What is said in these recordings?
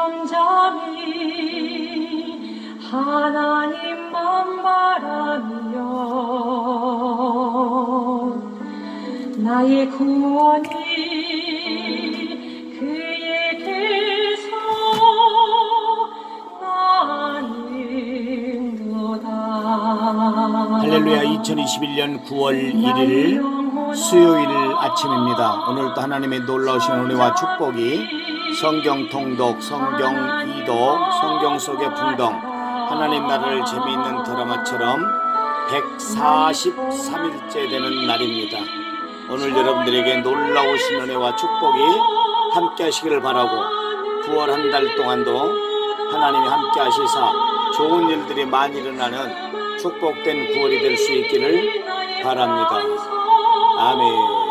잠잠히 하나님만 바라며 나의 구원이 그에게서 나는도다. 할렐루야. 2021년 9월 1일 수요일 아침입니다. 오늘도 하나님의 놀라우신 은혜와 축복이 성경 통독, 성경 이독, 성경 속의 풍덩, 하나님 나라를 재미있는 드라마처럼 143일째 되는 날입니다. 오늘 여러분들에게 놀라우신 은혜와 축복이 함께 하시기를 바라고 9월 한 달 동안도 하나님이 함께 하시사 좋은 일들이 많이 일어나는 축복된 9월이 될 수 있기를 바랍니다. 아멘.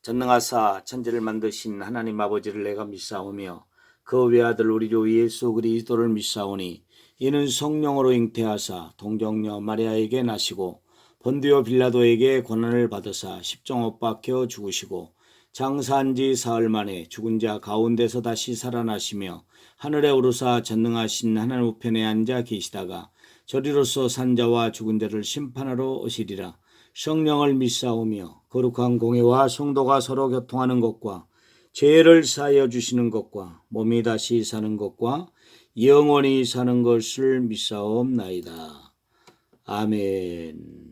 전능하사 천지를 만드신 하나님 아버지를 내가 믿사오며 그 외아들 우리 주 예수 그리스도를 믿사오니 이는 성령으로 잉태하사 동정녀 마리아에게 나시고 본디오 빌라도에게 고난을 받으사 십자못 박혀 죽으시고 장사한 지 사흘 만에 죽은 자 가운데서 다시 살아나시며 하늘에 오르사 전능하신 하나님 우편에 앉아 계시다가 저리로서 산자와 죽은 자를 심판하러 오시리라. 성령을 믿사오며 거룩한 공회와 성도가 서로 교통하는 것과 죄를 사하여 주시는 것과 몸이 다시 사는 것과 영원히 사는 것을 믿사옵나이다. 아멘.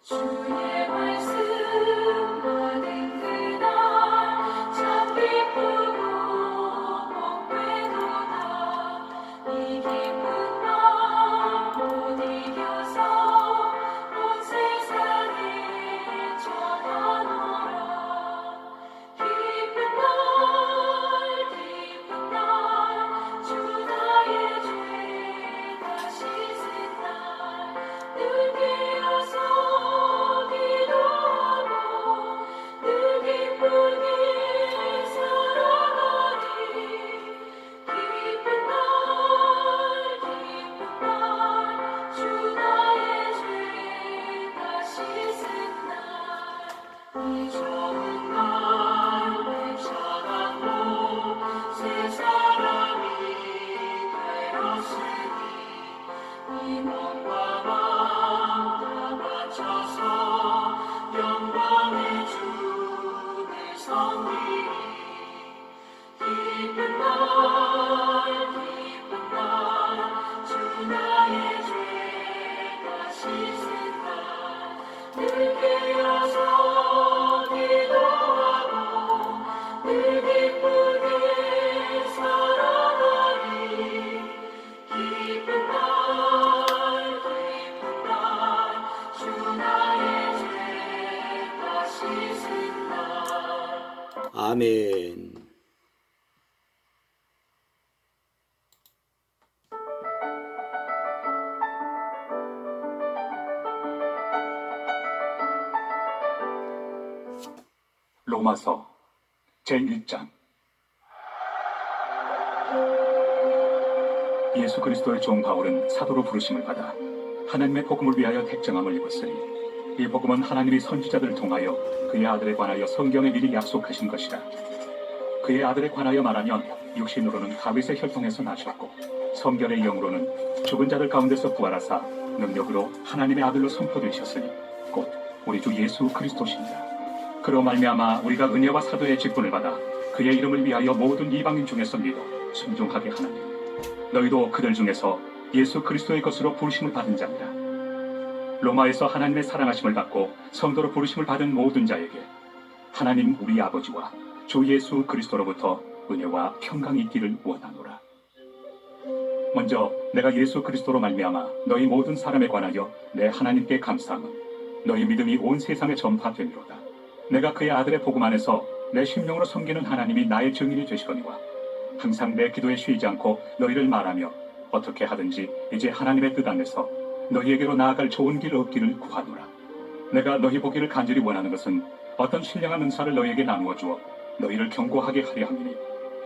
주의 말씀 받은 그날 참 기쁘고 복되도다. 이 기쁜 날 못 이겨서 온 세상에 전하노라. 기쁜 날 주 나의 죄 다시 쓴 날 늘 깨어서 기도하고 늘 기쁘게 살아가리. 기쁜 날 주 나의 죄 다시 쓴 날 이 좋은 날 외쳐가고 새 사람이 되었으니 이 몸과 맘 다 바쳐서 영광의 주를 섬기리. 기쁜 날 주 나의 죄 다시 쓴 날 늘 깨어서 기도하고 늘 기쁘게 살아가리. 기쁜 날 주 나의 죄 다시 쓴 날. 아멘. 로마서 제1장. 예수 그리스도의 종 바울은 사도로 부르심을 받아 하나님의 복음을 위하여 택정함을 입었으니 이 복음은 하나님이 선지자들을 통하여 그의 아들에 관하여 성경에 미리 약속하신 것이라. 그의 아들에 관하여 말하면 육신으로는 다윗의 혈통에서 나셨고 성결의 영으로는 죽은 자들 가운데서 부활하사 능력으로 하나님의 아들로 선포되셨으니 곧 우리 주 예수 그리스도시니라. 그로 말미암아 우리가 은혜와 사도의 직분을 받아 그의 이름을 위하여 모든 이방인 중에서 믿어 순종하게 하나니 너희도 그들 중에서 예수 그리스도의 것으로 부르심을 받은 자니라. 로마에서 하나님의 사랑하심을 받고 성도로 부르심을 받은 모든 자에게 하나님 우리 아버지와 주 예수 그리스도로부터 은혜와 평강이 있기를 원하노라. 먼저 내가 예수 그리스도로 말미암아 너희 모든 사람에 관하여 내 하나님께 감사함은 너희 믿음이 온 세상에 전파되미로다. 내가 그의 아들의 복음 안에서 내 심령으로 섬기는 하나님이 나의 증인이 되시거니와 항상 내 기도에 쉬지 않고 너희를 말하며 어떻게 하든지 이제 하나님의 뜻 안에서 너희에게로 나아갈 좋은 길 얻기를 구하노라. 내가 너희 보기를 간절히 원하는 것은 어떤 신령한 은사를 너희에게 나누어 주어 너희를 견고하게 하려 함이니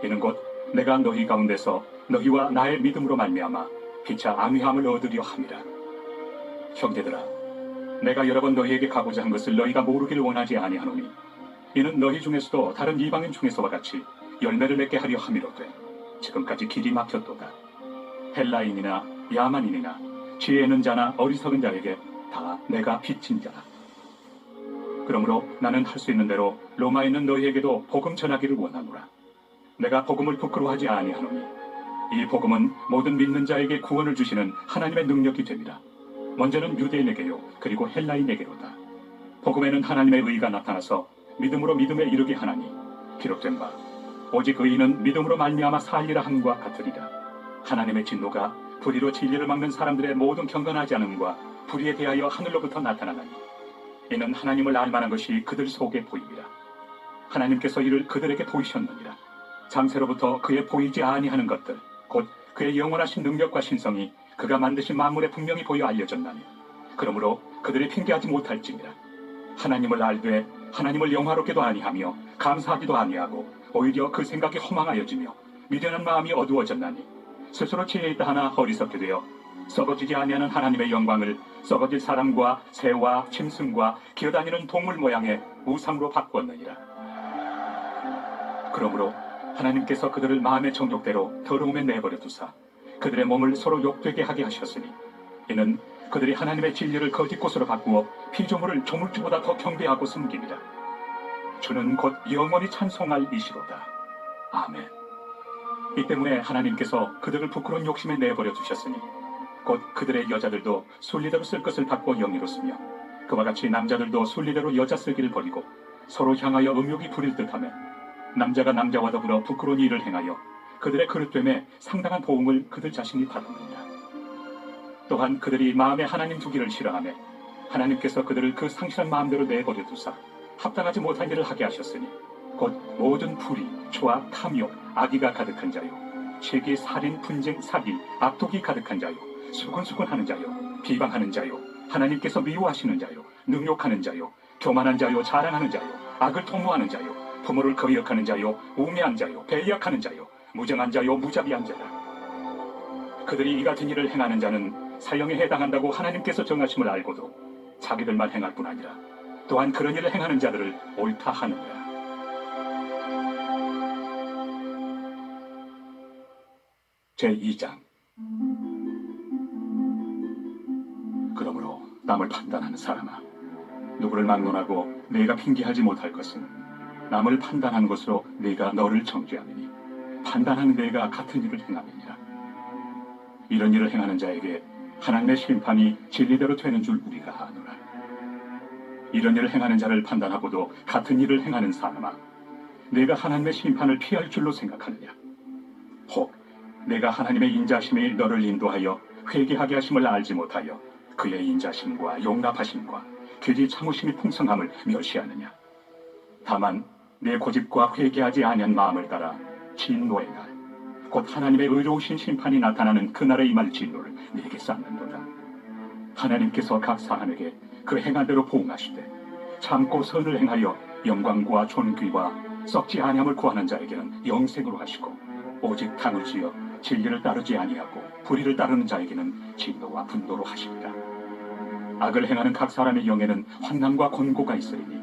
이는 곧 내가 너희 가운데서 너희와 나의 믿음으로 말미암아 피차 안위함을 얻으려 함이라. 형제들아, 내가 여러 번 너희에게 가고자 한 것을 너희가 모르기를 원하지 아니하노니 이는 너희 중에서도 다른 이방인 중에서와 같이 열매를 맺게 하려 함이로되 지금까지 길이 막혔도다. 헬라인이나 야만인이나 지혜 있는 자나 어리석은 자에게 다 내가 빚진 자라. 그러므로 나는 할 수 있는 대로 로마에 있는 너희에게도 복음 전하기를 원하노라. 내가 복음을 부끄러워하지 아니하노니 이 복음은 모든 믿는 자에게 구원을 주시는 하나님의 능력이 됩니다. 먼저는 유대인에게요 그리고 헬라인에게로다. 복음에는 하나님의 의가 나타나서 믿음으로 믿음에 이르게 하나니 기록된 바 오직 의인은 믿음으로 말미암아 살리라 함과 같으리라. 하나님의 진노가 불의로 진리를 막는 사람들의 모든 경건하지 않음과 불의에 대하여 하늘로부터 나타나나니 이는 하나님을 알만한 것이 그들 속에 보임이라. 하나님께서 이를 그들에게 보이셨느니라. 장세로부터 그의 보이지 아니하는 것들 곧 그의 영원하신 능력과 신성이 그가 만드신 만물에 분명히 보여 알려졌나니 그러므로 그들이 핑계하지 못할지니라. 하나님을 알되 하나님을 영화롭게도 아니하며 감사하기도 아니하고 오히려 그 생각이 허망하여지며 미련한 마음이 어두워졌나니 스스로 지혜 있다 하나 어리석게 되어 썩어지지 아니하는 하나님의 영광을 썩어질 사람과 새와 짐승과 기어다니는 동물 모양의 우상으로 바꾸었느니라. 그러므로 하나님께서 그들을 마음의 정욕대로 더러움에 내버려 두사 그들의 몸을 서로 욕되게 하게 하셨으니 이는 그들이 하나님의 진리를 거짓 곳으로 바꾸어 피조물을 조물주보다 더 경배하고 섬깁니다. 주는 곧 영원히 찬송할 이시로다. 아멘. 이 때문에 하나님께서 그들을 부끄러운 욕심에 내버려 두셨으니 곧 그들의 여자들도 순리대로 쓸 것을 받고 영예로 쓰며 그와 같이 남자들도 순리대로 여자 쓰기를 버리고 서로 향하여 음욕이 부릴 듯하며 남자가 남자와 더불어 부끄러운 일을 행하여 그들의 그릇됨에 상당한 보응을 그들 자신이 받았느니라. 또한 그들이 마음에 하나님 두기를 싫어하며 하나님께서 그들을 그 상실한 마음대로 내버려 두사 합당하지 못한 일을 하게 하셨으니 곧 모든 불의, 조악, 탐욕, 악의가 가득한 자요 시기, 살인, 분쟁, 사기, 악독이 가득한 자요 수군수군하는 자요 비방하는 자요 하나님께서 미워하시는 자요 능욕하는 자요 교만한 자요 자랑하는 자요 악을 통모하는 자요 부모를 거역하는 자요 우매한 자요 배역하는 자요 무정한 자요 무자비한 자라. 그들이 이 같은 일을 행하는 자는 사형에 해당한다고 하나님께서 정하심을 알고도 자기들만 행할 뿐 아니라 또한 그런 일을 행하는 자들을 옳다 하느니라. 제2장. 그러므로 남을 판단하는 사람아, 누구를 막론하고 네가 핑계하지 못할 것은 남을 판단하는 것으로 네가 너를 정죄하느니 판단하는 네가 같은 일을 행함이니라. 이런 일을 행하는 자에게 하나님의 심판이 진리대로 되는 줄 우리가 아노라. 이런 일을 행하는 자를 판단하고도 같은 일을 행하는 사람아, 내가 하나님의 심판을 피할 줄로 생각하느냐? 혹 내가 하나님의 인자심이 너를 인도하여 회개하게 하심을 알지 못하여 그의 인자심과 용납하심과 길이 참으심이 풍성함을 멸시하느냐? 다만 내 고집과 회개하지 아니한 마음을 따라 진노의 날, 곧 하나님의 의로우신 심판이 나타나는 그날에 임할 진노를 네게 쌓는도다. 하나님께서 각 사람에게 그 행한 대로 보응하시되 참고 선을 행하여 영광과 존귀와 썩지 아니함을 구하는 자에게는 영생으로 하시고 오직 당을 지어 진리를 따르지 아니하고 불의를 따르는 자에게는 진노와 분노로 하십니다. 악을 행하는 각 사람의 영에는 환난과 권고가 있으리니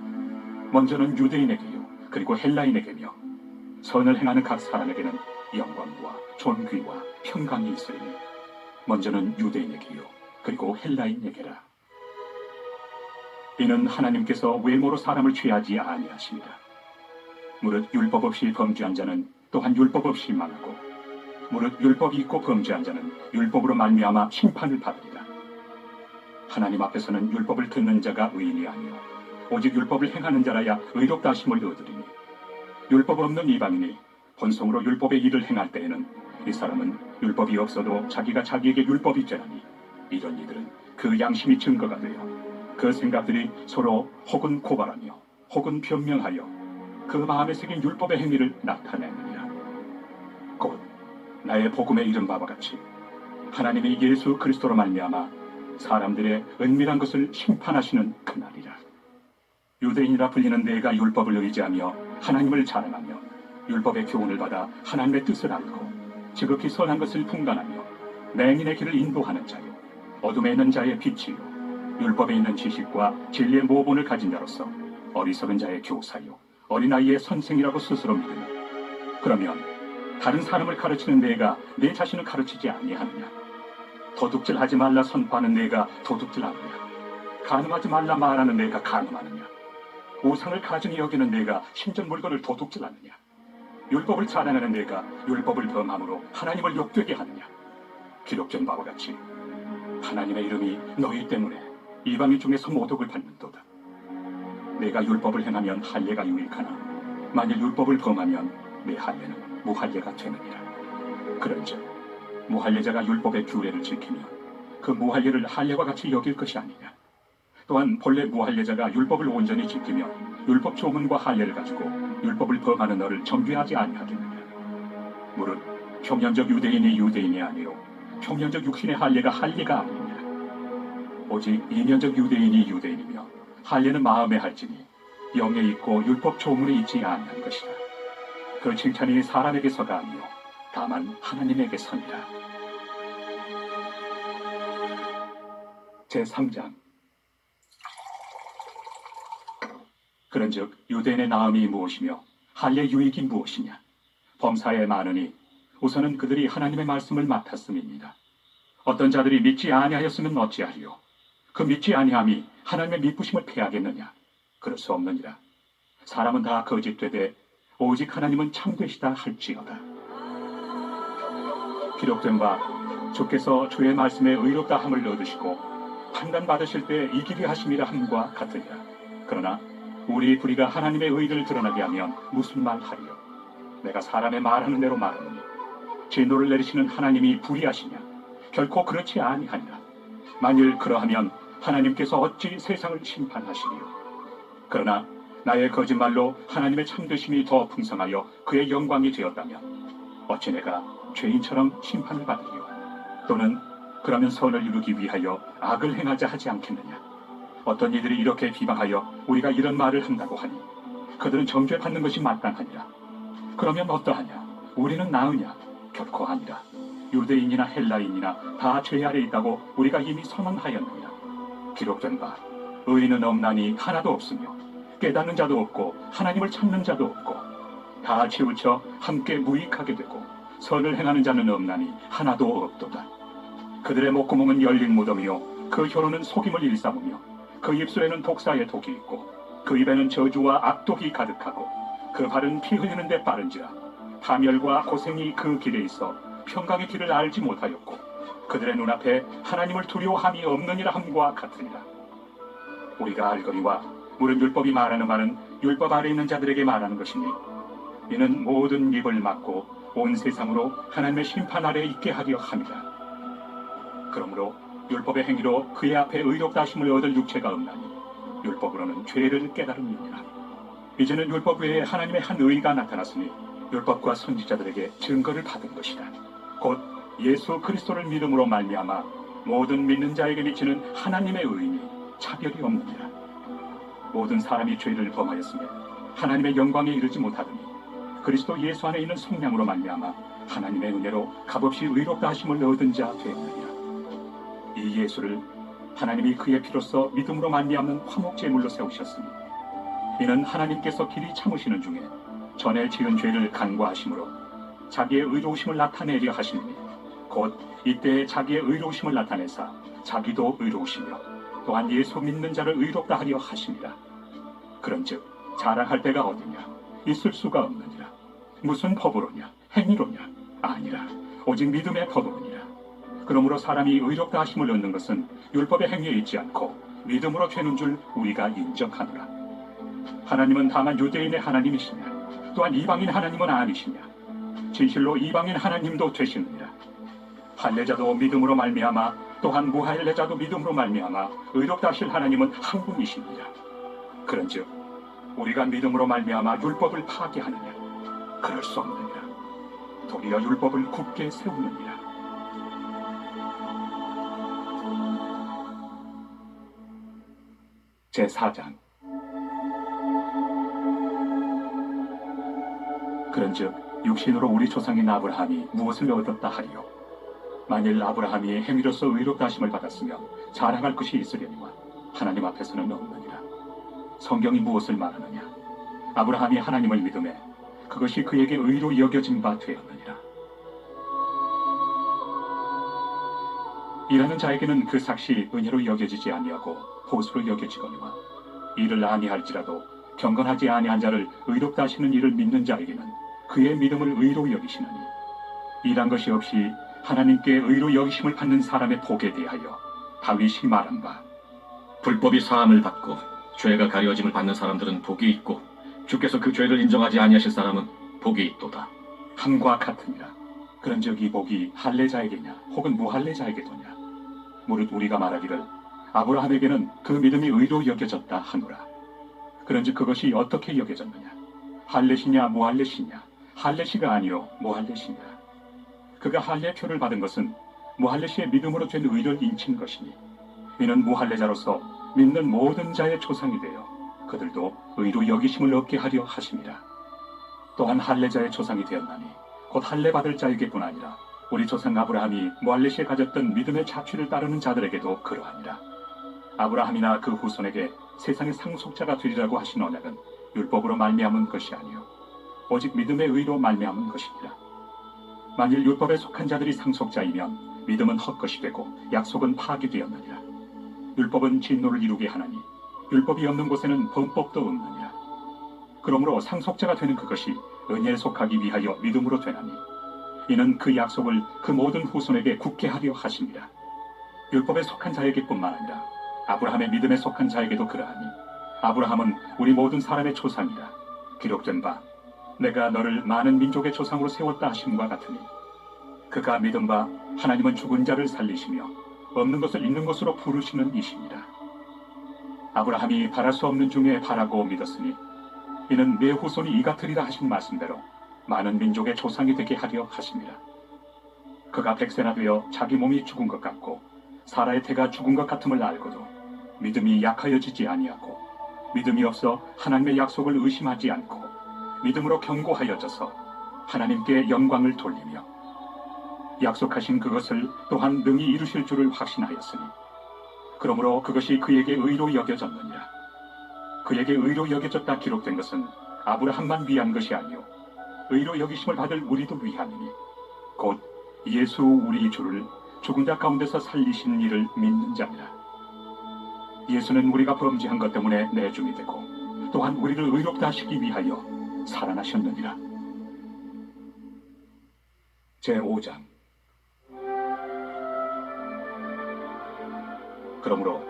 먼저는 유대인에게요 그리고 헬라인에게며 선을 행하는 각 사람에게는 영광과 존귀와 평강이 있으리니 먼저는 유대인에게요 그리고 헬라인에게라. 이는 하나님께서 외모로 사람을 취하지 아니하십니다. 무릇 율법 없이 범죄한 자는 또한 율법 없이 망하고 무릇 율법이 있고 범죄한 자는 율법으로 말미암아 심판을 받으리라. 하나님 앞에서는 율법을 듣는 자가 의인이 아니요 오직 율법을 행하는 자라야 의롭다 하심을 얻으리니 율법 없는 이방인이 본성으로 율법의 일을 행할 때에는 이 사람은 율법이 없어도 자기가 자기에게 율법이 되나니 이런 이들은 그 양심이 증거가 되어 그 생각들이 서로 혹은 고발하며 혹은 변명하여 그 마음에 새긴 율법의 행위를 나타내느니라. 곧 나의 복음에 이른 바와 같이 하나님이 예수 그리스도로 말미암아 사람들의 은밀한 것을 심판하시는 그날이라. 유대인이라 불리는 내가 율법을 의지하며 하나님을 자랑하며 율법의 교훈을 받아 하나님의 뜻을 알고 지극히 선한 것을 분간하며 맹인의 길을 인도하는 자요 어둠에 있는 자의 빛이요 율법에 있는 지식과 진리의 모본을 가진 자로서 어리석은 자의 교사요 어린아이의 선생이라고 스스로 믿으며 그러면 다른 사람을 가르치는 내가 내 자신을 가르치지 아니하느냐? 도둑질하지 말라 선포하는 내가 도둑질하느냐? 간음하지 말라 말하는 내가 간음하느냐? 우상을 가증히 여기는 내가 신전 물건을 도둑질하느냐? 율법을 자랑하는 내가 율법을 범함으로 하나님을 욕되게 하느냐? 기록된 바와 같이 하나님의 이름이 너희 때문에 이방인 중에서 모독을 받는도다. 내가 율법을 행하면 할례가 유익하나 만일 율법을 범하면 내 할례는 무할례가 되느니라. 그런즉 무할례자가 율법의 규례를 지키면 그 무할례를 할례와 같이 여길 것이 아니냐. 또한 본래 무할례자가 율법을 온전히 지키면 율법 조문과 할례를 가지고 율법을 범하는 너를 정죄하지 아니하겠느냐. 무릇 평년적 유대인이 유대인이 아니요 평년적 육신의 할례가 할례가 아니냐. 오직 이년적 유대인이 유대인이며 할례는 마음에 할지니 영에 있고 율법 조문에 있지 아니한 것이다. 그 칭찬이 사람에게서가 아니요 다만 하나님에게서니라. 제3장. 그런즉 유대인의 나음이 무엇이며 할례 유익이 무엇이냐. 범사에 많으니 우선은 그들이 하나님의 말씀을 맡았음입니다. 어떤 자들이 믿지 아니하였으면 어찌하리요. 그 믿지 아니함이 하나님의 미쁘심을 패하겠느냐. 그럴 수 없느니라. 사람은 다 거짓되되 오직 하나님은 참되시다 할지어다. 기록된 바 주께서 주의 말씀에 의롭다 함을 얻으시고 판단받으실 때 이기리 하심이라 함과 같으리라. 그러나 우리 불의가 하나님의 의를 드러나게 하면 무슨 말 하리요. 내가 사람의 말하는 대로 말하노니 진노를 내리시는 하나님이 불의하시냐. 결코 그렇지 아니하니라. 만일 그러하면 하나님께서 어찌 세상을 심판하시리요. 그러나 나의 거짓말로 하나님의 참되심이 더 풍성하여 그의 영광이 되었다면 어찌 내가 죄인처럼 심판을 받으리요. 또는 그러면 선을 이루기 위하여 악을 행하자 하지 않겠느냐. 어떤 이들이 이렇게 비방하여 우리가 이런 말을 한다고 하니 그들은 정죄받는 것이 마땅하니라. 그러면 어떠하냐. 우리는 나으냐. 결코 아니라. 유대인이나 헬라인이나 다 죄 아래 있다고 우리가 이미 선언하였느니라. 기록된 바 의인은 없나니 하나도 없으며 깨닫는 자도 없고 하나님을 찾는 자도 없고 다 치우쳐 함께 무익하게 되고 선을 행하는 자는 없나니 하나도 없도다. 그들의 목구멍은 열린 무덤이요 그 혀로는 속임을 일삼으며 그 입술에는 독사의 독이 있고 그 입에는 저주와 악독이 가득하고 그 발은 피 흘리는 데 빠른지라. 파멸과 고생이 그 길에 있어 평강의 길을 알지 못하였고 그들의 눈앞에 하나님을 두려워함이 없느니라 함과 같으니라. 우리가 알거니와 무릇 율법이 말하는 말은 율법 아래 있는 자들에게 말하는 것이니 이는 모든 입을 막고 온 세상으로 하나님의 심판 아래 있게 하려 함이라. 그러므로 율법의 행위로 그의 앞에 의롭다 하심을 얻을 육체가 없나니 율법으로는 죄를 깨달음이니라. 이제는 율법 외에 하나님의 한 의가 나타났으니 율법과 선지자들에게 증거를 받은 것이다. 곧 예수 그리스도를 믿음으로 말미암아 모든 믿는 자에게 미치는 하나님의 의인이 차별이 없느니라. 모든 사람이 죄를 범하였으며 하나님의 영광에 이르지 못하더니 그리스도 예수 안에 있는 성령으로 말미암아 하나님의 은혜로 값없이 의롭다 하심을 얻은 자 되느니라. 이 예수를 하나님이 그의 피로써 믿음으로 말미암는 화목 제물로 세우셨으니 이는 하나님께서 길이 참으시는 중에 전에 지은 죄를 간과하심으로 자기의 의로우심을 나타내려 하시니 곧 이때에 자기의 의로우심을 나타내사 자기도 의로우시며 또한 예수 믿는 자를 의롭다 하려 하심이라. 그런즉 자랑할 데가 어디냐. 있을 수가 없느니라. 무슨 법으로냐. 행위로냐. 아니라 오직 믿음의 법으로니라. 그러므로 사람이 의롭다 하심을 얻는 것은 율법의 행위에 있지 않고 믿음으로 되는 줄 우리가 인정하노라. 하나님은 다만 유대인의 하나님이시냐. 또한 이방인 하나님은 아니시냐. 진실로 이방인 하나님도 되시느니라. 할례자도 믿음으로 말미암아 또한 무할례자도 믿음으로 말미암아 의롭다 하실 하나님은 한 분이시니라. 그런즉 우리가 믿음으로 말미암아 율법을 파괴하느냐. 그럴 수 없느니라. 도리어 율법을 굳게 세우느니라. 제4장. 그런즉 육신으로 우리 조상인 아브라함이 무엇을 얻었다 하리요? 만일 아브라함이 행위로서 의롭다 하심을 받았으며 자랑할 것이 있으려니와 하나님 앞에서는 없느니라. 성경이 무엇을 말하느냐? 아브라함이 하나님을 믿음에 그것이 그에게 의로 여겨진 바 되었느니라. 일하는 자에게는 그 삭시 은혜로 여겨지지 아니하고 보수로 여겨지거니와 이를 아니할지라도 경건하지 아니한 자를 의롭다 하시는 이를 믿는 자에게는 그의 믿음을 의로 여기시나니 일한 것이 없이 하나님께 의로 여기심을 받는 사람의 복에 대하여 다윗이 말한 바 불법이 사함을 받고 죄가 가려짐을 받는 사람들은 복이 있고 주께서 그 죄를 인정하지 아니하실 사람은 복이 있도다. 함과 같으니라. 그런즉 이 복이 할례자에게냐 혹은 무할례자에게도냐? 무릇 우리가 말하기를 아브라함에게는 그 믿음이 의로 여겨졌다 하노라. 그런즉 그것이 어떻게 여겨졌느냐? 할례시냐 무할례시냐? 할례시가 아니요 무할례시니라. 그가 할례표를 받은 것은 무할례시의 믿음으로 된 의를 인친 것이니 이는 무할례자로서 믿는 모든 자의 조상이 되어 그들도 의로 여기심을 얻게 하려 하심이라. 또한 할례자의 조상이 되었나니 곧 할례 받을 자에게뿐 아니라 우리 조상 아브라함이 무할례시에 가졌던 믿음의 자취를 따르는 자들에게도 그러하니라. 아브라함이나 그 후손에게 세상의 상속자가 되리라고 하신 언약은 율법으로 말미암은 것이 아니요 오직 믿음의 의로 말미암은 것이니라. 만일 율법에 속한 자들이 상속자이면 믿음은 헛것이 되고 약속은 파기되었느니라. 율법은 진노를 이루게 하나니 율법이 없는 곳에는 범법도 없느니라. 그러므로 상속자가 되는 그것이 은혜에 속하기 위하여 믿음으로 되나니 이는 그 약속을 그 모든 후손에게 굳게 하려 하심이라. 율법에 속한 자에게뿐만 아니라 아브라함의 믿음에 속한 자에게도 그러하니 아브라함은 우리 모든 사람의 조상이라. 기록된 바 내가 너를 많은 민족의 조상으로 세웠다 하심과 같으니 그가 믿은 바 하나님은 죽은 자를 살리시며 없는 것을 있는 것으로 부르시는 이시니라. 아브라함이 바랄 수 없는 중에 바라고 믿었으니 이는 내 후손이 이 같으리라 하신 말씀대로 많은 민족의 조상이 되게 하려 하심이라. 그가 백세나 되어 자기 몸이 죽은 것 같고 사라의 태가 죽은 것 같음을 알고도 믿음이 약하여지지 아니하고 믿음이 없어 하나님의 약속을 의심하지 않고 믿음으로 견고하여져서 하나님께 영광을 돌리며 약속하신 그것을 또한 능히 이루실 줄을 확신하였으니 그러므로 그것이 그에게 의로 여겨졌느니라. 그에게 의로 여겨졌다 기록된 것은 아브라함만 위한 것이 아니요 의로 여기심을 받을 우리도 위함이니 곧 예수 우리 주를 죽은 자 가운데서 살리신 이를 믿는 자니라. 예수는 우리가 범죄한 것 때문에 내줌이 되고 또한 우리를 의롭다 하시기 위하여 살아나셨느니라. 제5장. 그러므로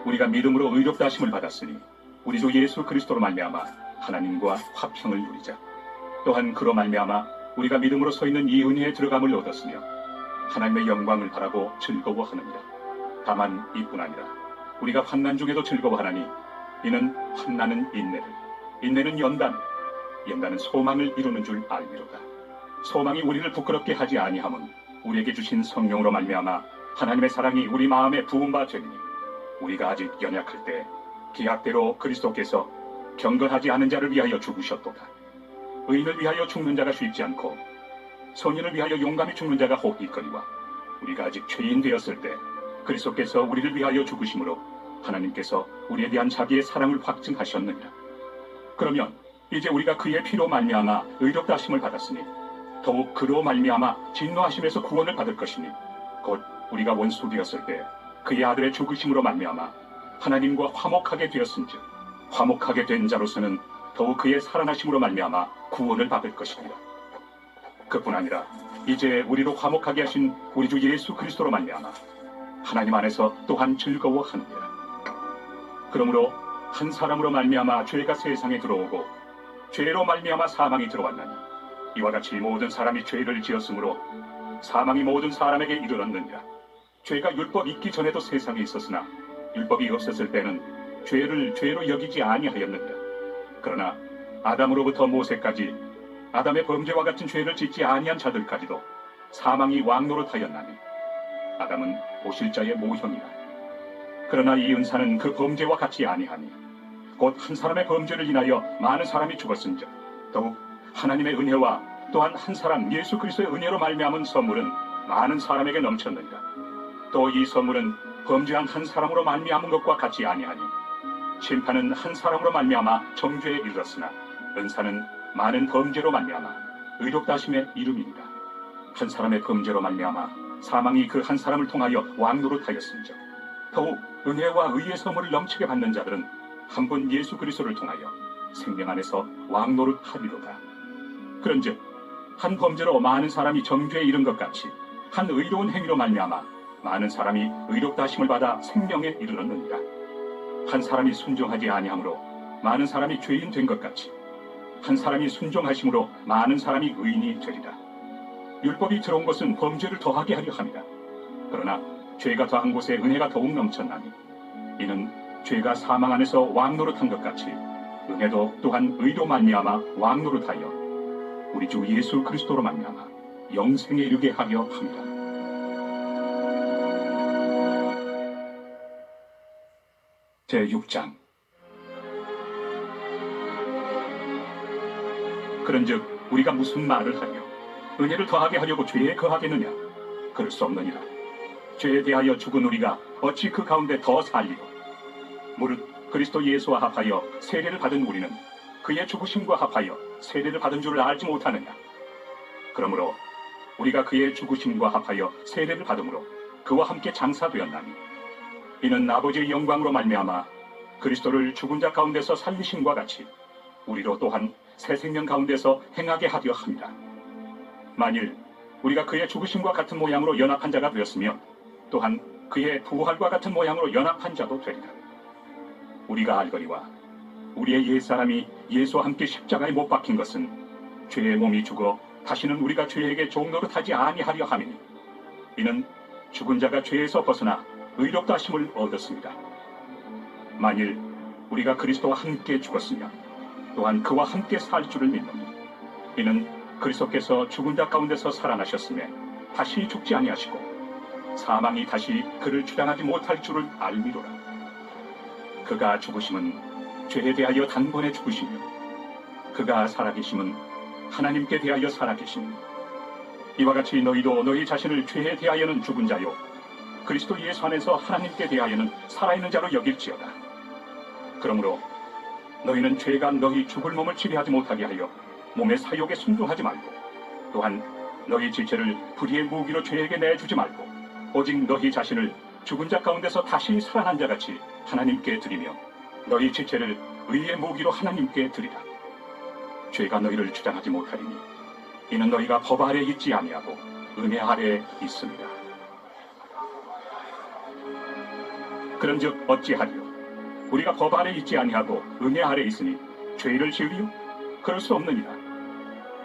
우리가 믿음으로 의롭다 하심을 받았으니 우리 주 예수 그리스도로 말미암아 하나님과 화평을 누리자. 또한 그로 말미암아 우리가 믿음으로 서 있는 이 은혜에 들어감을 얻었으며 하나님의 영광을 바라고 즐거워하느니라. 다만 이뿐 아니라 우리가 환난 중에도 즐거워하나니 이는 환난은 인내를, 인내는 연단, 연단은 소망을 이루는 줄 알미로다. 소망이 우리를 부끄럽게 하지 아니함은 우리에게 주신 성령으로 말미암아 하나님의 사랑이 우리 마음에 부은 바 되니 우리가 아직 연약할 때 기약대로 그리스도께서 경건하지 않은 자를 위하여 죽으셨도다. 의인을 위하여 죽는 자가 쉽지 않고 선인을 위하여 용감히 죽는 자가 혹 있거니와 우리가 아직 죄인 되었을 때 그리스도께서 우리를 위하여 죽으심으로 하나님께서 우리에 대한 자기의 사랑을 확증하셨느니라. 그러면 이제 우리가 그의 피로 말미암아 의롭다 하심을 받았으니 더욱 그로 말미암아 진노하심에서 구원을 받을 것이니 곧 우리가 원수 되었을 때 그의 아들의 죽으심으로 말미암아 하나님과 화목하게 되었은즉 화목하게 된 자로서는 더욱 그의 살아나심으로 말미암아 구원을 받을 것이니라. 그뿐 아니라 이제 우리로 화목하게 하신 우리 주 예수 그리스도로 말미암아 하나님 안에서 또한 즐거워하느니라. 그러므로 한 사람으로 말미암아 죄가 세상에 들어오고 죄로 말미암아 사망이 들어왔나니 이와 같이 모든 사람이 죄를 지었으므로 사망이 모든 사람에게 이르렀느니라. 죄가 율법 있기 전에도 세상에 있었으나 율법이 없었을 때는 죄를 죄로 여기지 아니하였느니라. 그러나 아담으로부터 모세까지 아담의 범죄와 같은 죄를 짓지 아니한 자들까지도 사망이 왕노릇하였나니 아담은 보실자의 모형이라. 그러나 이 은사는 그 범죄와 같이 아니하니 곧 한 사람의 범죄를 인하여 많은 사람이 죽었은즉 더욱 하나님의 은혜와 또한 한 사람 예수 그리스도의 은혜로 말미암은 선물은 많은 사람에게 넘쳤느니라. 또 이 선물은 범죄한 한 사람으로 말미암은 것과 같이 아니하니 심판은 한 사람으로 말미암아 정죄에 이르렀으나 은사는 많은 범죄로 말미암아 의롭다 하심의 이름이니라. 한 사람의 범죄로 말미암아 사망이 그 한 사람을 통하여 왕노릇하였음즉 더욱 은혜와 의의 선물을 넘치게 받는 자들은 한 분 예수 그리스도를 통하여 생명 안에서 왕노릇하리로다. 그런즉 한 범죄로 많은 사람이 정죄에 이른 것 같이 한 의로운 행위로 말미암아 많은 사람이 의롭다 하심을 받아 생명에 이르렀느니라. 한 사람이 순종하지 아니하므로 많은 사람이 죄인 된 것 같이 한 사람이 순종하심으로 많은 사람이 의인이 되리라. 율법이 들어온 것은 범죄를 더하게 하려 함이라. 그러나 죄가 더한 곳에 은혜가 더욱 넘쳤나니 이는 죄가 사망 안에서 왕노릇한 것 같이 은혜도 또한 의로 말미암아 왕노릇하여 우리 주 예수 그리스도로 말미암아 영생에 이르게 하려 함이라. 제6장. 그런즉 우리가 무슨 말을 하며 은혜를 더하게 하려고 죄에 거하겠느냐? 그럴 수 없느니라. 죄에 대하여 죽은 우리가 어찌 그 가운데 더 살리고 무릇 그리스도 예수와 합하여 세례를 받은 우리는 그의 죽으심과 합하여 세례를 받은 줄을 알지 못하느냐? 그러므로 우리가 그의 죽으심과 합하여 세례를 받음으로 그와 함께 장사되었나니 이는 아버지의 영광으로 말미암아 그리스도를 죽은 자 가운데서 살리심과 같이 우리로 또한 새 생명 가운데서 행하게 하려 함이라. 만일 우리가 그의 죽으심과 같은 모양으로 연합한 자가 되었으며 또한 그의 부활과 같은 모양으로 연합한 자도 되리라. 우리가 알거니와 우리의 옛사람이 예수와 함께 십자가에 못 박힌 것은 죄의 몸이 죽어 다시는 우리가 죄에게 종노릇하지 아니하려 함이니 이는 죽은 자가 죄에서 벗어나 의롭다 하심을 얻었습니다. 만일 우리가 그리스도와 함께 죽었으면 또한 그와 함께 살 줄을 믿노니 이는 그리스도께서 죽은 자 가운데서 살아나셨음에 다시 죽지 아니하시고 사망이 다시 그를 주장하지 못할 줄을 알미로라. 그가 죽으심은 죄에 대하여 단번에 죽으시며 그가 살아계심은 하나님께 대하여 살아계시니 이와 같이 너희도 너희 자신을 죄에 대하여는 죽은 자요 그리스도 예수 안에서 하나님께 대하여는 살아있는 자로 여길지어다. 그러므로 너희는 죄가 너희 죽을 몸을 지배하지 못하게 하여 몸의 사욕에 순종하지 말고 또한 너희 지체를 불의의 무기로 죄에게 내주지 말고 오직 너희 자신을 죽은 자 가운데서 다시 살아난 자같이 하나님께 드리며 너희 지체를 의의 무기로 하나님께 드리라. 죄가 너희를 주장하지 못하리니 이는 너희가 법 아래에 있지 아니하고 은혜 아래에 있습니다. 그런즉 어찌하리요? 우리가 법 아래에 있지 아니하고 은혜 아래에 있으니 죄를 지으리요? 그럴 수 없느니라.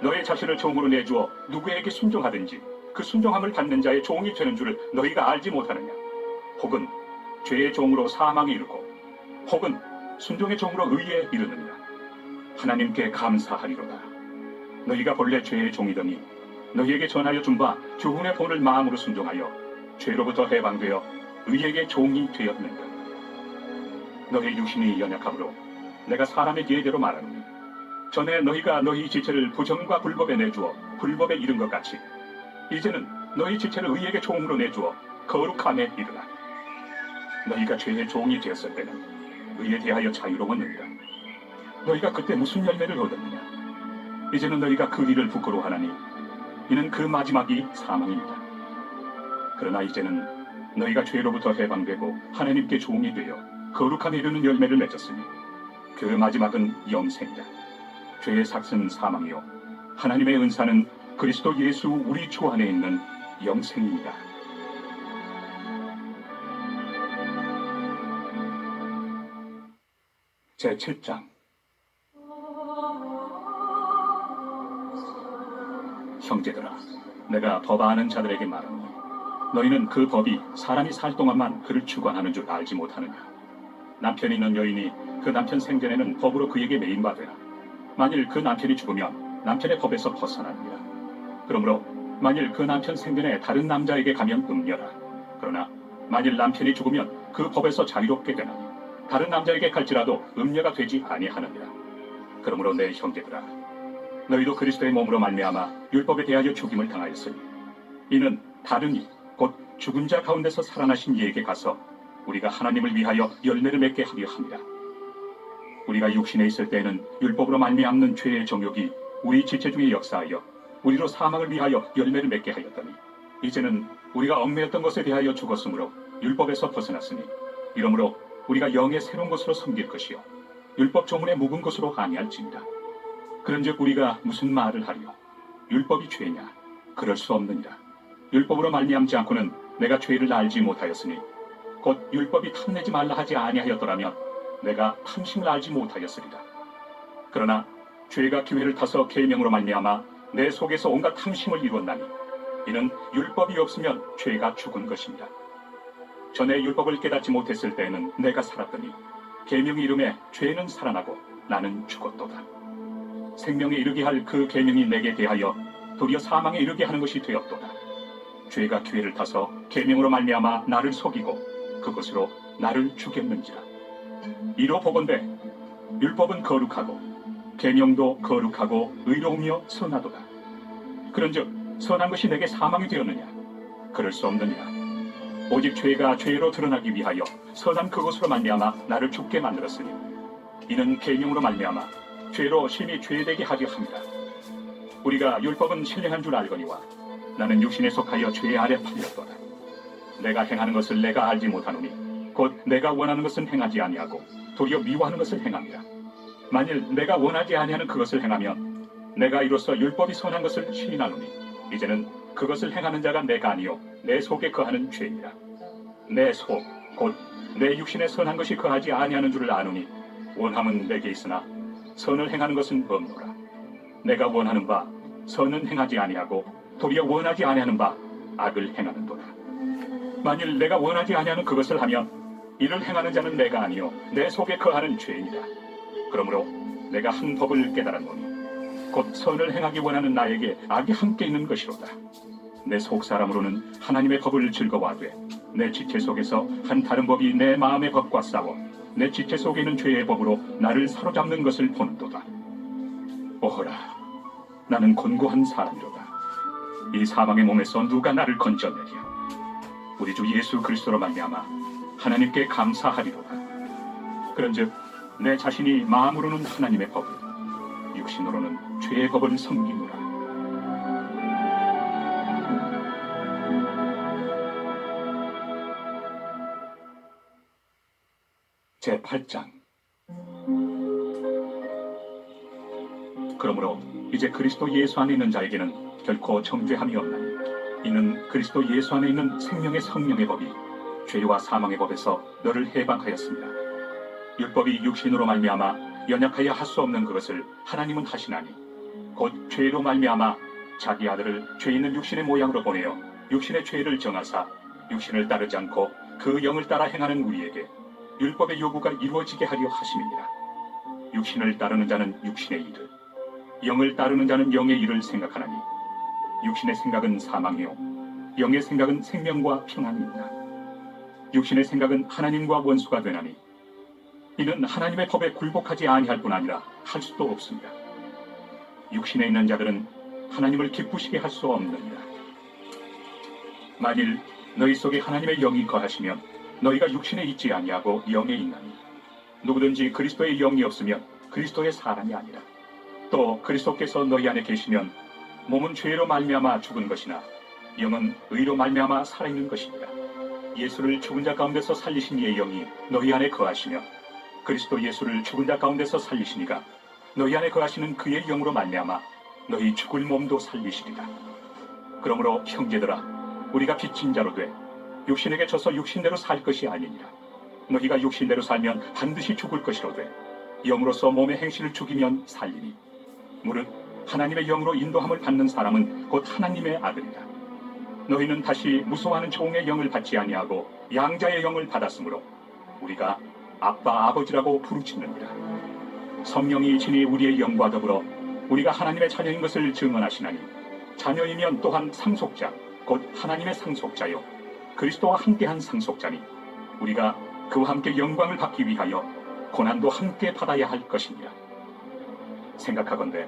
너의 자신을 종으로 내주어 누구에게 순종하든지 그 순종함을 받는 자의 종이 되는 줄을 너희가 알지 못하느냐? 혹은 죄의 종으로 사망에 이르고 혹은 순종의 종으로 의에 이르느냐? 하나님께 감사하리로다. 너희가 본래 죄의 종이더니 너희에게 전하여 준 바 교훈의 본을 마음으로 순종하여 죄로부터 해방되어 의에게 종이 되었는가? 너희 육신이 연약함으로 내가 사람의 예대로 말하노니 전에 너희가 너희 지체를 부정과 불법에 내주어 불법에 이른 것 같이 이제는 너희 지체를 의에게 종으로 내주어 거룩함에 이르라. 너희가 죄의 종이 되었을 때는 의에 대하여 자유로웠느니라. 너희가 그때 무슨 열매를 얻었느냐? 이제는 너희가 그 일을 부끄러워하나니 이는 그 마지막이 사망입니다. 그러나 이제는 너희가 죄로부터 해방되고 하나님께 종이 되어 거룩함에 이르는 열매를 맺었으니 그 마지막은 영생이다. 죄의 삭은 사망이요 하나님의 은사는 그리스도 예수 우리 주 안에 있는 영생입니다. 제7장. 형제들아, 내가 법 아는 자들에게 말하노니 너희는 그 법이 사람이 살 동안만 그를 주관하는 줄 알지 못하느냐? 남편이 있는 여인이 그 남편 생전에는 법으로 그에게 매인받으라. 만일 그 남편이 죽으면 남편의 법에서 벗어나느니라. 그러므로 만일 그 남편 생전에 다른 남자에게 가면 음녀라. 그러나 만일 남편이 죽으면 그 법에서 자유롭게 되나니 다른 남자에게 갈지라도 음녀가 되지 아니하느니라. 그러므로 내 형제들아, 너희도 그리스도의 몸으로 말미암아 율법에 대하여 죽임을 당하였으니 이는 다른 이 곧 죽은 자 가운데서 살아나신 이에게 가서 우리가 하나님을 위하여 열매를 맺게 하려 합니다. 우리가 육신에 있을 때에는 율법으로 말미암는 죄의 정욕이 우리 지체 중에 역사하여 우리로 사망을 위하여 열매를 맺게 하였더니 이제는 우리가 얽매였던 것에 대하여 죽었으므로 율법에서 벗어났으니 이러므로 우리가 영의 새로운 것으로 섬길 것이요 율법 조문의 묵은 것으로 아니할지니라. 그런즉 우리가 무슨 말을 하리요? 율법이 죄냐? 그럴 수 없느니라. 율법으로 말미암지 않고는 내가 죄를 알지 못하였으니 곧 율법이 탐내지 말라 하지 아니하였더라면 내가 탐심을 알지 못하였으리라. 그러나 죄가 기회를 타서 계명으로 말미암아 내 속에서 온갖 탐심을 이루었나니 이는 율법이 없으면 죄가 죽은 것입니다. 전에 율법을 깨닫지 못했을 때에는 내가 살았더니 계명의 이름에 죄는 살아나고 나는 죽었도다. 생명에 이르게 할 그 계명이 내게 대하여 도리어 사망에 이르게 하는 것이 되었도다. 죄가 기회를 타서 계명으로 말미암아 나를 속이고 그것으로 나를 죽였는지라. 이로 보건대 율법은 거룩하고 계명도 거룩하고 의로우며 선하도다. 그런즉 선한 것이 내게 사망이 되었느냐? 그럴 수 없느니라. 오직 죄가 죄로 드러나기 위하여 선한 그것으로 말미암아 나를 죽게 만들었으니 이는 계명으로 말미암아 죄로 심히 죄되게 하려 합니다. 우리가 율법은 신령한 줄 알거니와 나는 육신에 속하여 죄 아래 팔렸도다. 내가 행하는 것을 내가 알지 못하노니 곧 내가 원하는 것은 행하지 아니하고 도리어 미워하는 것을 행합니다. 만일 내가 원하지 아니하는 그것을 행하면 내가 이로써 율법이 선한 것을 시인하노니 이제는 그것을 행하는 자가 내가 아니요 내 속에 거하는 죄입니다. 내 속 곧 내 육신에 선한 것이 거하지 아니하는 줄을 아노니 원함은 내게 있으나 선을 행하는 것은 없노라. 내가 원하는 바 선은 행하지 아니하고 도리어 원하지 아니하는 바 악을 행하는도다. 만일 내가 원하지 아니하는 그것을 하면 이를 행하는 자는 내가 아니요 내 속에 거하는 죄이니라. 그러므로 내가 한 법을 깨달았노니 곧 선을 행하기 원하는 나에게 악이 함께 있는 것이로다. 내 속사람으로는 하나님의 법을 즐거워하되 내 지체 속에서 한 다른 법이 내 마음의 법과 싸워 내 지체 속에 있는 죄의 법으로 나를 사로잡는 것을 보는도다. 오호라, 나는 곤고한 사람이로다. 이 사망의 몸에서 누가 나를 건져내랴? 우리 주 예수 그리스도로 말미암아 하나님께 감사하리로다. 그런즉 내 자신이 마음으로는 하나님의 법을, 육신으로는 죄의 법을 섬기노라. 제8장. 그러므로 이제 그리스도 예수 안에 있는 자에게는 결코 정죄함이 없나니 이는 그리스도 예수 안에 있는 생명의 성령의 법이 죄와 사망의 법에서 너를 해방하였습니다. 율법이 육신으로 말미암아 연약하여 할 수 없는 그것을 하나님은 하시나니 곧 죄로 말미암아 자기 아들을 죄 있는 육신의 모양으로 보내어 육신의 죄를 정하사 육신을 따르지 않고 그 영을 따라 행하는 우리에게 율법의 요구가 이루어지게 하려 하심이니라. 육신을 따르는 자는 육신의 일을, 영을 따르는 자는 영의 일을 생각하나니 육신의 생각은 사망이요 영의 생각은 생명과 평안입니다. 육신의 생각은 하나님과 원수가 되나니 이는 하나님의 법에 굴복하지 아니할 뿐 아니라 할 수도 없습니다. 육신에 있는 자들은 하나님을 기쁘시게 할 수 없느니라. 만일 너희 속에 하나님의 영이 거하시면 너희가 육신에 있지 아니하고 영에 있나니 누구든지 그리스도의 영이 없으면 그리스도의 사람이 아니라. 또 그리스도께서 너희 안에 계시면 몸은 죄로 말미암아 죽은 것이나 영은 의로 말미암아 살아있는 것입니다. 예수를 죽은 자 가운데서 살리신 이의 영이 너희 안에 거하시며 그리스도 예수를 죽은 자 가운데서 살리시니가 너희 안에 거하시는 그의 영으로 말미암아 너희 죽을 몸도 살리시리라. 그러므로 형제들아, 우리가 빚진 자로 돼 육신에게 져서 육신대로 살 것이 아니니라. 너희가 육신대로 살면 반드시 죽을 것이로되 영으로서 몸의 행실을 죽이면 살리니 무릇 하나님의 영으로 인도함을 받는 사람은 곧 하나님의 아들이라. 너희는 다시 무소하는 종의 영을 받지 아니하고 양자의 영을 받았으므로 우리가 아빠 아버지라고 부르짖느니라. 성령이 친히 우리의 영과 더불어 우리가 하나님의 자녀인 것을 증언하시나니 자녀이면 또한 상속자 곧 하나님의 상속자요 그리스도와 함께한 상속자니 우리가 그와 함께 영광을 받기 위하여 고난도 함께 받아야 할 것이니라. 생각하건대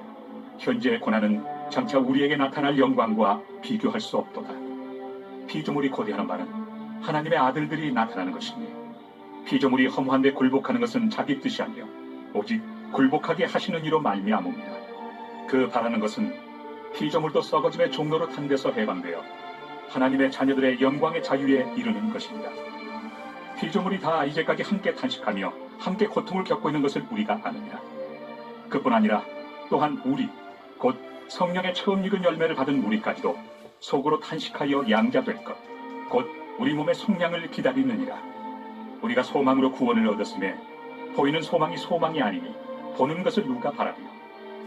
현재의 고난은 장차 우리에게 나타날 영광과 비교할 수 없도다. 피조물이 고대하는 바는 하나님의 아들들이 나타나는 것이니 피조물이 허무한데 굴복하는 것은 자기 뜻이 아니요 오직 굴복하게 하시는 이로 말미암음이다. 그 바라는 것은 피조물도 썩어짐의 종로로 탄 데서 해방되어 하나님의 자녀들의 영광의 자유에 이르는 것입니다. 피조물이 다 이제까지 함께 탄식하며 함께 고통을 겪고 있는 것을 우리가 아느니라. 그뿐 아니라 또한 우리 곧 성령의 처음 익은 열매를 받은 우리까지도 속으로 탄식하여 양자될 것 곧 우리 몸의 속량을 기다리느니라. 우리가 소망으로 구원을 얻었음에 보이는 소망이 소망이 아니니 보는 것을 누가 바라리요.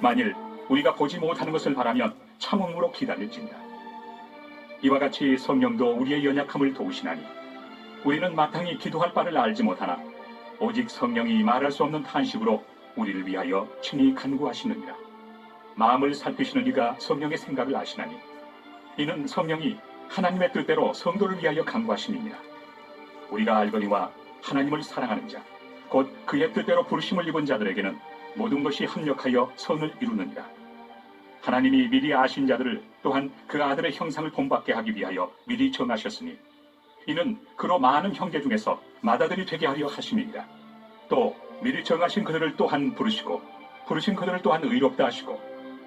만일 우리가 보지 못하는 것을 바라면 참음으로 기다릴진다. 이와 같이 성령도 우리의 연약함을 도우시나니 우리는 마땅히 기도할 바를 알지 못하나 오직 성령이 말할 수 없는 탄식으로 우리를 위하여 친히 간구하시느니라. 마음을 살피시는 이가 성령의 생각을 아시나니 이는 성령이 하나님의 뜻대로 성도를 위하여 간구하심이니라. 우리가 알거니와 하나님을 사랑하는 자 곧 그의 뜻대로 부르심을 입은 자들에게는 모든 것이 합력하여 선을 이루느니라. 하나님이 미리 아신 자들을 또한 그 아들의 형상을 본받게 하기 위하여 미리 정하셨으니 이는 그로 많은 형제 중에서 맏아들이 되게 하려 하심이니라. 또 미리 정하신 그들을 또한 부르시고 부르신 그들을 또한 의롭다 하시고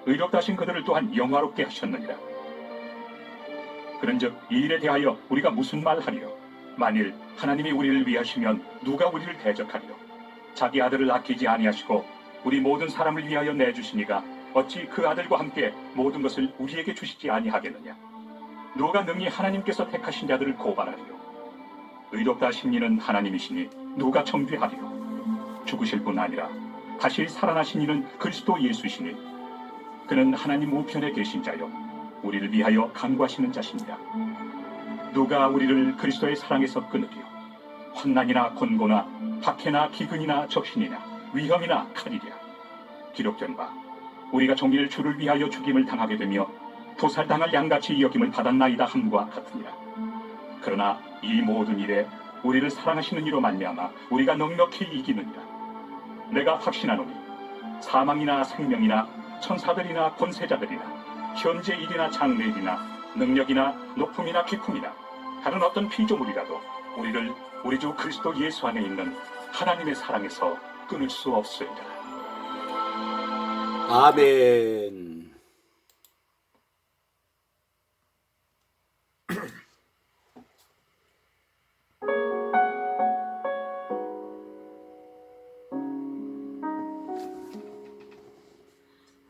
의롭다 하신 그들을 또한 영화롭게 하셨느니라. 그런즉 이 일에 대하여 우리가 무슨 말하리요? 만일 하나님이 우리를 위하시면 누가 우리를 대적하리요? 자기 아들을 아끼지 아니하시고 우리 모든 사람을 위하여 내주시니가 어찌 그 아들과 함께 모든 것을 우리에게 주시지 아니하겠느냐? 누가 능히 하나님께서 택하신 자들을 고발하리요? 의롭다 하신 이는 하나님이시니 누가 정죄하리요? 죽으실 뿐 아니라 다시 살아나신 이는 그리스도 예수시니 그는 하나님 우편에 계신 자요 우리를 위하여 간구하시는 자십니다. 누가 우리를 그리스도의 사랑에서 끊으리요? 환난이나 곤고나 박해나 기근이나 적신이나 위험이나 칼이랴. 기록된 바 우리가 종일 주를 위하여 죽임을 당하게 되며 도살당할 양같이 여김을 받았나이다 함과 같으니라. 그러나 이 모든 일에 우리를 사랑하시는 이로 말미암아 우리가 넉넉히 이기느니라. 내가 확신하노니 사망이나 생명이나 천사들이나 권세자들이나 현재 일이나 장래 일이나 능력이나 높음이나 깊음이나 다른 어떤 피조물이라도 우리를 우리 주 그리스도 예수 안에 있는 하나님의 사랑에서 끊을 수 없으리라. 아멘.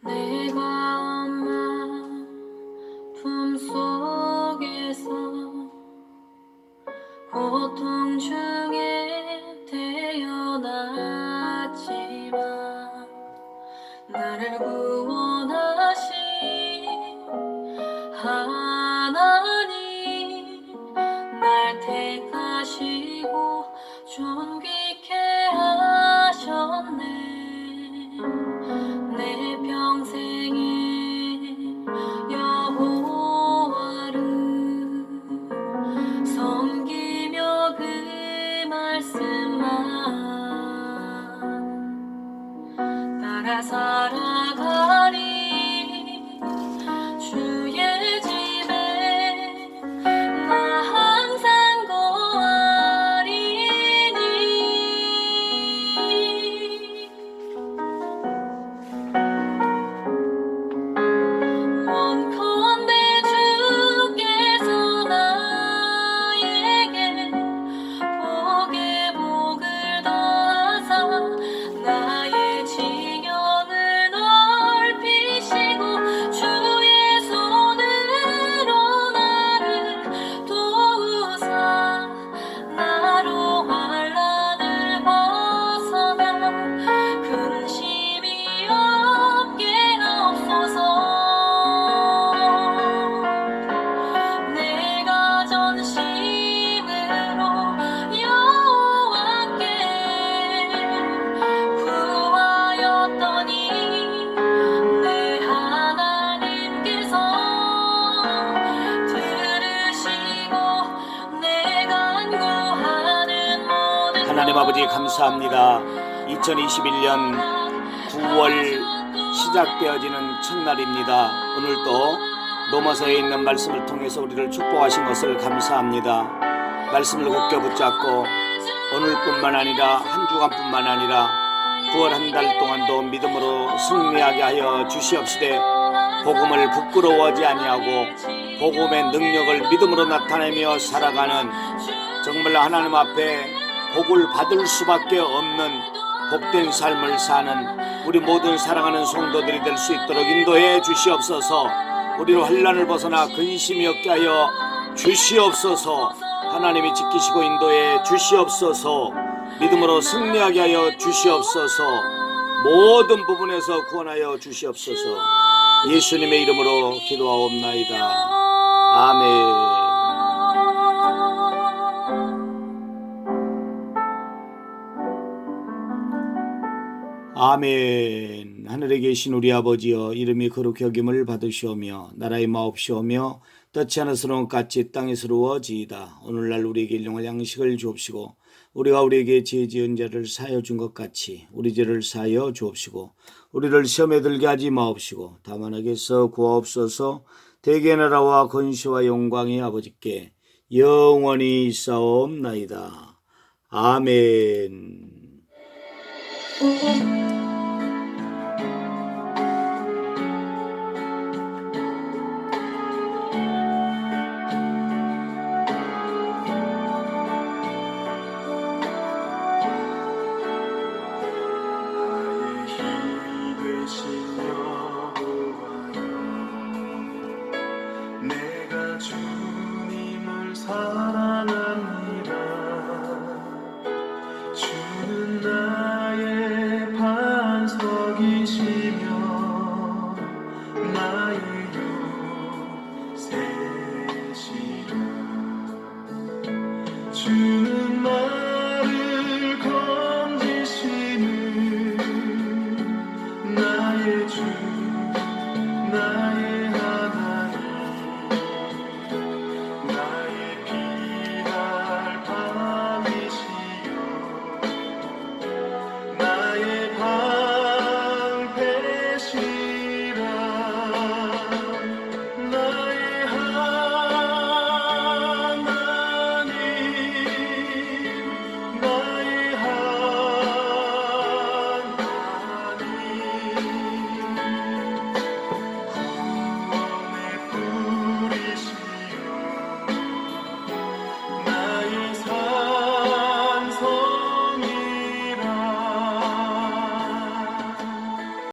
내가 엄마 품속에서 고통 중에 태어났지만 나를 구원하신 하나님 날 택하시고 존귀케 하셨네. 내 평생에 여호와를 섬기며 그 말씀만 따라 살아가리. 주의 집에 나 항상 거하리니. 원컨대 주께서 나에게 복에 복을 더하사 나의 지경을 넓히시고 주의 손으로 나를 도우사 나로 환난을 벗어나 근심이 없게 하옵소서. 내가 전심으로 여호와께 구하였더니 내 하나님께서 들으시고 내 간구하는 모든 하나님 아버지 감사합니다. 2021년 9월 시작되어지는 첫날입니다. 오늘도 로마서에 있는 말씀을 통해서 우리를 축복하신 것을 감사합니다. 말씀을 굳게 붙잡고 오늘뿐만 아니라 한 주간뿐만 아니라 9월 한 달 동안도 믿음으로 승리하게 하여 주시옵시되 복음을 부끄러워하지 아니하고 복음의 능력을 믿음으로 나타내며 살아가는 정말 하나님 앞에 복을 받을 수밖에 없는 복된 삶을 사는 우리 모든 사랑하는 성도들이 될 수 있도록 인도해 주시옵소서. 우리로 환난을 벗어나 근심이 없게 하여 주시옵소서. 하나님이 지키시고 인도해 주시옵소서. 믿음으로 승리하게 하여 주시옵소서. 모든 부분에서 구원하여 주시옵소서. 예수님의 이름으로 기도하옵나이다. 아멘. 아멘. 하늘에 계신 우리 아버지여, 이름이 거룩히 여김을 받으시오며 나라의 마옵시오며 뜻이 하늘스러운 같이 땅에서 이루어지이다. 오늘날 우리에게 일용할 양식을 주옵시고 우리가 우리에게 죄 지은 자를 사하여 준 것 같이 우리 죄를 사하여 주옵시고 우리를 시험에 들게 하지 마옵시고 다만 악에서 구하옵소서. 대개 나라와 권시와 영광이 아버지께 영원히 있사옵나이다. 아멘.